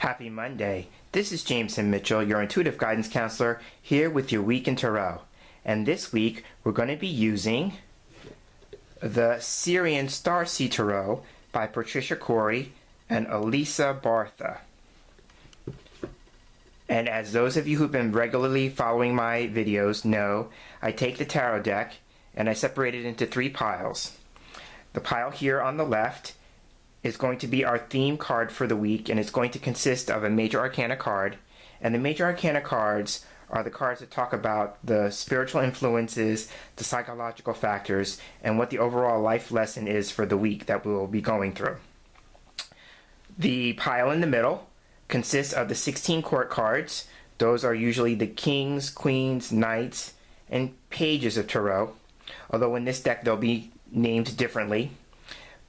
Happy Monday. This is James and Mitchell, your intuitive guidance counselor, here with your week in tarot. And this week, we're going to be using the Sirian Starseed Tarot by Patricia Cori and Alysa Bartha. And as those of you who've been regularly following my videos know, I take the tarot deck and I separate it into three piles. The pile here on the left is going to be our theme card for the week, and it's going to consist of a major arcana card. And the major arcana cards are the cards that talk about the spiritual influences, the psychological factors, and what the overall life lesson is for the week that we will be going through. The pile in the middle consists of the 16 court cards. Those are usually the kings, queens, knights, and pages of tarot, although in this deck they'll be named differently.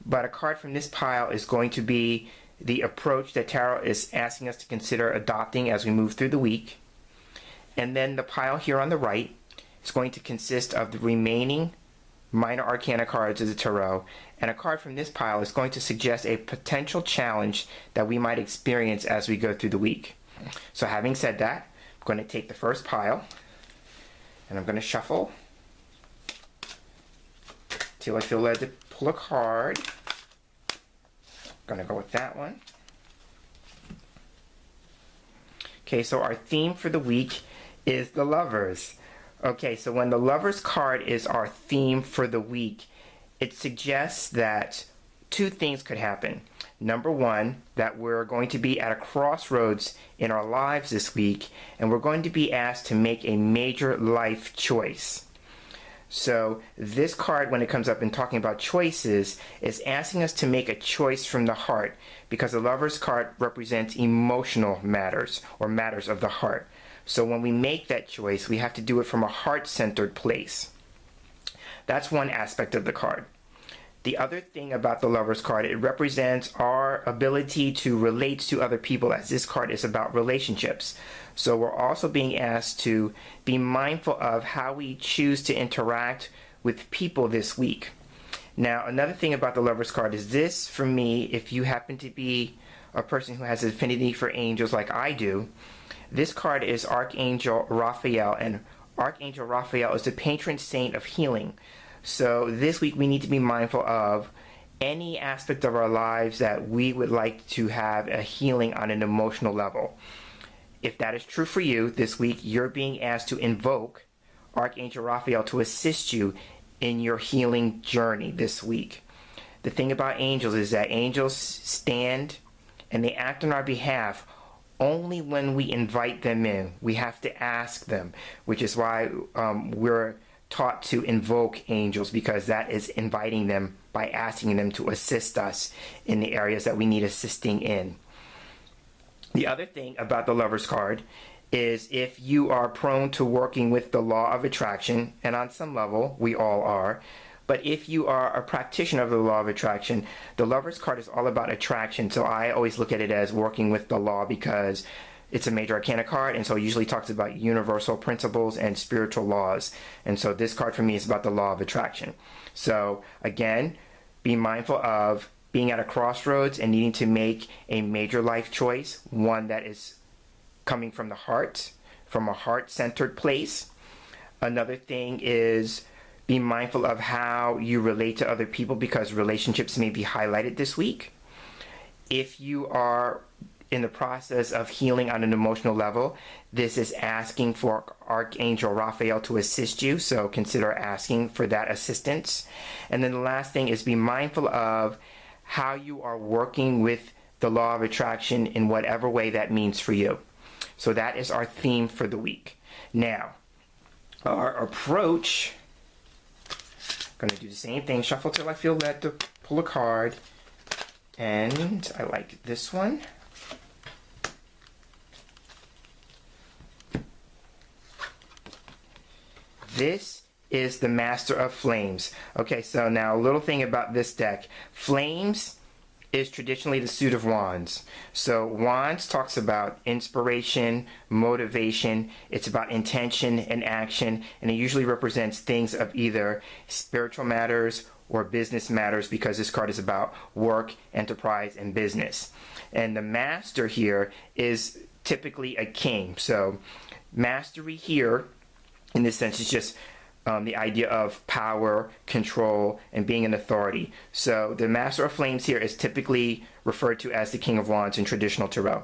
But a card from this pile is going to be the approach that tarot is asking us to consider adopting as we move through the week. And then the pile here on the right is going to consist of the remaining minor arcana cards of the tarot. And a card from this pile is going to suggest a potential challenge that we might experience as we go through the week. So having said that, I'm going to take the first pile and I'm going to shuffle till I feel led to pull a card. I'm going to go with that one. Okay, so our theme for the week is the Lovers. Okay, so when the Lovers card is our theme for the week, it suggests that two things could happen. Number one, that we're going to be at a crossroads in our lives this week, and we're going to be asked to make a major life choice. So this card, when it comes up in talking about choices, is asking us to make a choice from the heart, because the Lover's card represents emotional matters or matters of the heart. So when we make that choice, we have to do it from a heart-centered place. That's one aspect of the card. The other thing about the Lover's card, it represents our ability to relate to other people, as this card is about relationships. So we're also being asked to be mindful of how we choose to interact with people this week. Now, another thing about the Lover's card is this, for me, if you happen to be a person who has an affinity for angels like I do, this card is Archangel Raphael, and Archangel Raphael is the patron saint of healing. So this week we need to be mindful of any aspect of our lives that we would like to have a healing on an emotional level. If that is true for you, this week you're being asked to invoke Archangel Raphael to assist you in your healing journey this week. The thing about angels is that angels stand and they act on our behalf only when we invite them in. We have to ask them, which is why we're taught to invoke angels, because that is inviting them by asking them to assist us in the areas that we need assisting in. The other thing about the Lover's card is if you are prone to working with the law of attraction, and on some level we all are, but if you are a practitioner of the law of attraction, the Lover's card is all about attraction. So I always look at it as working with the law, because it's a major arcana card, and so it usually talks about universal principles and spiritual laws. And so this card for me is about the law of attraction. So again, be mindful of being at a crossroads and needing to make a major life choice, one that is coming from the heart, from a heart-centered place. Another thing is be mindful of how you relate to other people, because relationships may be highlighted this week. If you are in the process of healing on an emotional level, this is asking for Archangel Raphael to assist you, so consider asking for that assistance. And then the last thing is be mindful of how you are working with the law of attraction in whatever way that means for you. So that is our theme for the week. Now, our approach, I'm going to do the same thing, shuffle till I feel led to pull a card, and I like this one. This is the Master of Flames. Okay, so now a little thing about this deck. Flames is traditionally the suit of wands. So wands talks about inspiration, motivation. It's about intention and action, and it usually represents things of either spiritual matters or business matters, because this card is about work, enterprise, and business. And the master here is typically a king. So mastery here in this sense is just the idea of power, control, and being an authority. So the Master of Flames here is typically referred to as the King of Wands in traditional tarot.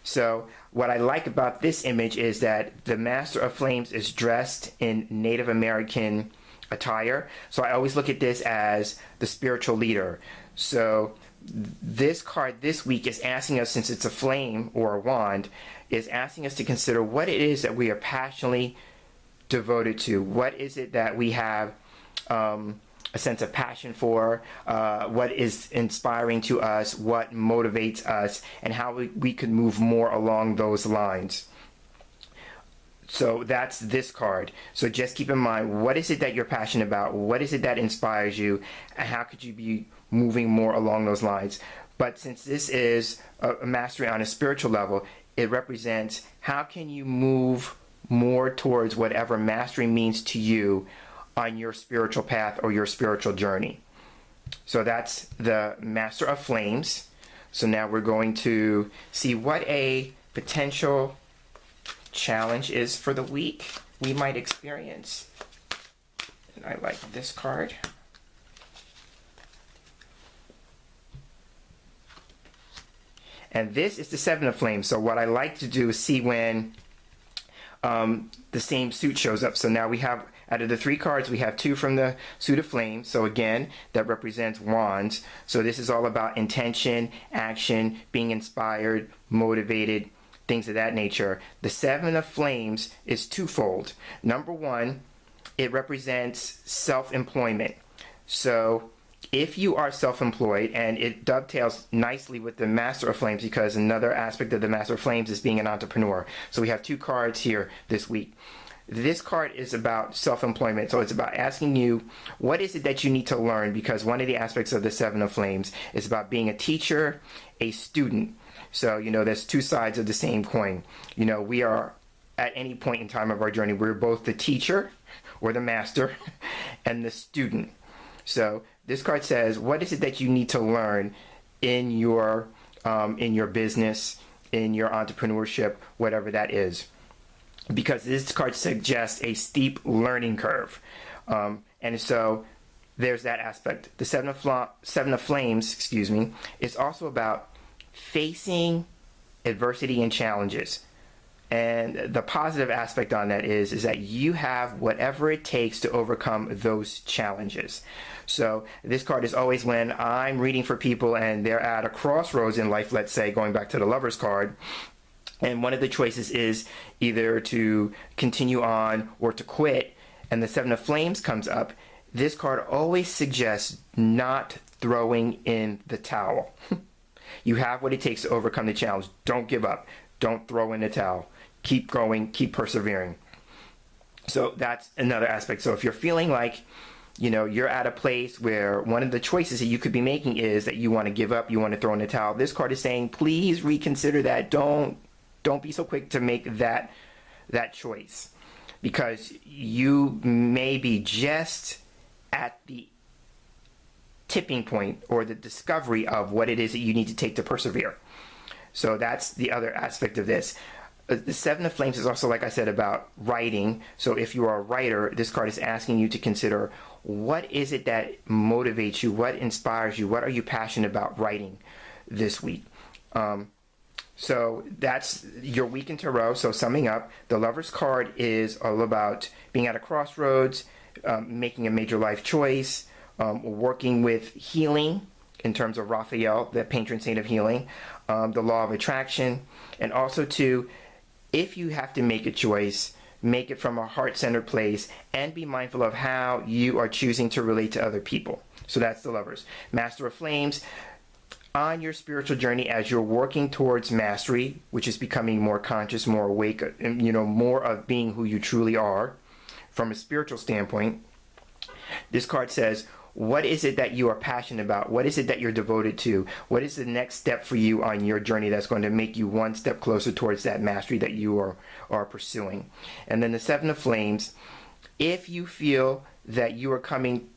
So what I like about this image is that the Master of Flames is dressed in Native American attire. So I always look at this as the spiritual leader. So this card this week is asking us, since it's a flame or a wand, is asking us to consider what it is that we are passionately devoted to. What is it that we have a sense of passion for? What is inspiring to us? What motivates us? And how we could move more along those lines. So that's this card. So just keep in mind, what is it that you're passionate about? What is it that inspires you? And how could you be moving more along those lines? But since this is a mastery on a spiritual level, it represents how can you move more towards whatever mastery means to you on your spiritual path or your spiritual journey. So that's the Master of Flames. So now we're going to see what a potential challenge is for the week we might experience. And I like this card. And this is the Seven of Flames. So what I like to do is see when the same suit shows up. So now we have, out of the three cards, we have two from the suit of flames. So again, that represents wands. So this is all about intention, action, being inspired, motivated, things of that nature. The Seven of Flames is twofold. Number one, it represents self-employment. So if you are self-employed, and it dovetails nicely with the Master of Flames, because another aspect of the Master of Flames is being an entrepreneur. So we have two cards here this week. This card is about self-employment. So it's about asking you, what is it that you need to learn? Because one of the aspects of the Seven of Flames is about being a teacher, a student. So, there's two sides of the same coin. We are, at any point in time of our journey, we're both the teacher or the master and the student. So this card says, what is it that you need to learn in your business, in your entrepreneurship, whatever that is? Because this card suggests a steep learning curve. And so there's that aspect. The Seven of Flames, is also about facing adversity and challenges. And the positive aspect on that is that you have whatever it takes to overcome those challenges. So this card is always when I'm reading for people and they're at a crossroads in life, let's say, going back to the Lover's card, and one of the choices is either to continue on or to quit, and the Seven of Flames comes up. This card always suggests not throwing in the towel. You have what it takes to overcome the challenge. Don't give up. Don't throw in the towel. Keep going, keep persevering. So that's another aspect. So if you're feeling like, you're at a place where one of the choices that you could be making is that you want to give up, you want to throw in the towel, this card is saying, please reconsider that. Don't be so quick to make that choice, because you may be just at the tipping point or the discovery of what it is that you need to take to persevere. So that's the other aspect of this. The Seven of Flames is also, like I said, about writing. So if you are a writer, this card is asking you to consider, what is it that motivates you? What inspires you? What are you passionate about writing this week? So that's your week in tarot. So summing up, the Lover's card is all about being at a crossroads, making a major life choice, working with healing in terms of Raphael, the patron saint of healing, the law of attraction, and also to, if you have to make a choice, make it from a heart-centered place and be mindful of how you are choosing to relate to other people. So that's the Lovers. Master of Flames, on your spiritual journey as you're working towards mastery, which is becoming more conscious, more awake, more of being who you truly are from a spiritual standpoint. This card says, What is it that you are passionate about? What is it that you're devoted to? What is the next step for you on your journey that's going to make you one step closer towards that mastery that you are pursuing? And then the Seven of Flames, if you feel that you are coming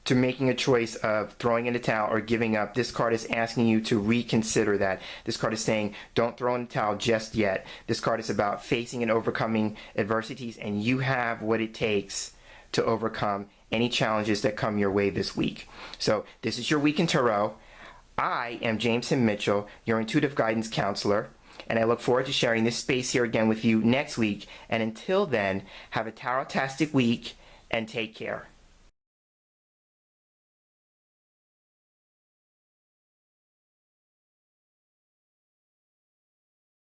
to making a choice of throwing in the towel or giving up, this card is asking you to reconsider that. This card is saying, don't throw in the towel just yet. This card is about facing and overcoming adversities, and you have what it takes to overcome any challenges that come your way this week. So this is your week in Tarot. I am James Himm Mitchell, your intuitive guidance counselor, and I look forward to sharing this space here again with you next week. And until then, have a tarot-tastic week and take care.